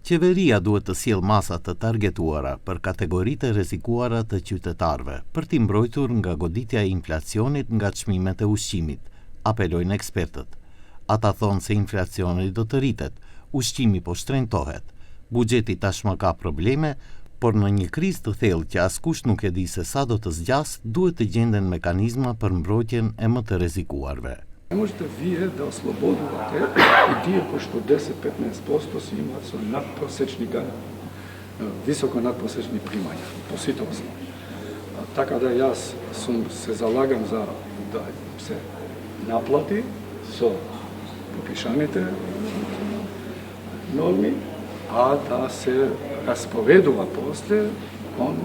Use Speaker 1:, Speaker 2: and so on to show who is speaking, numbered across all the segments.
Speaker 1: Qeveria duhet të sjellë masa të targetuara për kategoritë e rrezikuara të qytetarëve, për t'i mbrojtur nga goditja e inflacionit nga çmimet e ushqimit, apelojnë ekspertët. Ata thonë se inflacioni do të rritet, ushqimi po shtrenjtohet, buxheti tashmë ka probleme, por në një krizë të thellë që askush nuk e di se sa do të zgjas, duhet të gjenden mekanizma për mbrojtjen e më të rrezikuarve.
Speaker 2: Ne možete vi da oslobodite i dio pošto 10-15% si imaju su nadprosečni, visoko nadprosečni primanja, po svito osnovi. Tako da ja se zalagam za da se naplati so popišanite normi, a da se rasporedува после кон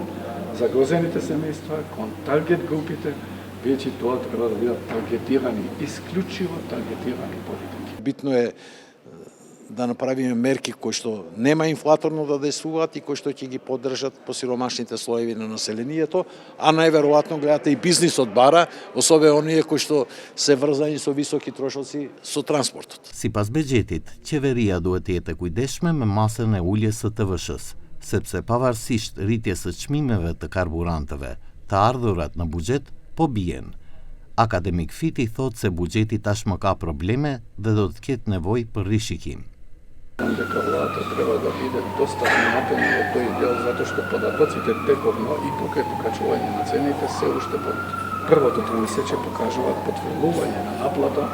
Speaker 2: загрозените семејства, кон таргет групите, веќе тоа треба да бидат таргетирани, исклучиво таргетирани политики.
Speaker 3: Битно е да направиме мерки кои што нема инфлаторно да действуваат и кои што ќе ги поддржат посиромашните слоеви на населението, а најверојатно гледате и бизнисот бара, особено оние кои што се врзани со високи трошоци со транспортот.
Speaker 1: Sipas bexhetit, qeveria duhet të jetë e kujdesshme me masën e uljes së TVSH-s, sepse pavarësisht rritjes së çmimeve të karburanteve, të ardhurat në buxhet po bien. Akademik Fiti thot se buxheti tashmë ka probleme dhe do të ketë nevojë për rishikim.
Speaker 2: Дека владата треба да биде доста внимателна во тој дел, затоа што податоците тековно и покрај покачување на цените се уште под првото тримесечие покажуваат потврдување на наплата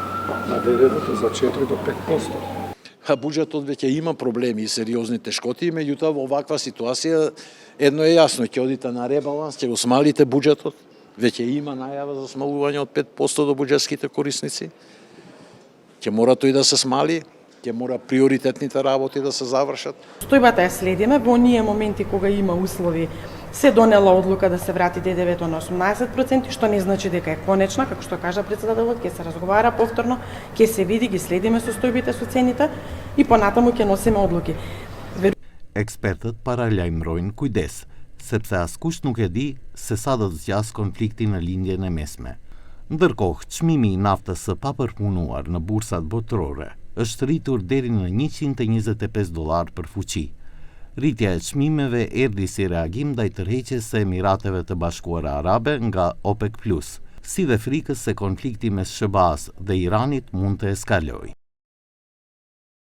Speaker 2: на ДДВ-то за 4 до 5%.
Speaker 3: Буџетот веќе има проблеми и сериозни тешкоти, меѓутоа во ваква ситуација едно е јасно, ќе одите на ребаланс, ќе го смалите буџетот, веќе има најава за смалување од 5% до буџетските корисници. Ќе мора тој да се смали, ќе мора приоритетните работи да се завршат.
Speaker 4: Стојбата ја следиме, во оние моменти кога има услови се донела одлука да се врати ДДВ-то на 18%, што не значи дека е конечна, како што кажа председателот, ќе се разговара повторно, ќе се види, ги следиме состојбите со цените и понатаму ќе носиме одлуки.
Speaker 1: Експертët paralajmërojnë kujdes, sepse askush nuk e di se sa do të zgjas konflikti në lindjen e mesme. Ndërkohë, çmimi i naftës së papërpunuar në bursat botërore është rritur deri në $125 për fuqi. Rritja e çmimeve erdhi si reagim ndaj tërheqjes së Emirateve të Bashkuara Arabe nga OPEC+, si dhe frikës se konflikti mes SBA-s dhe Iranit mund të eskalojë.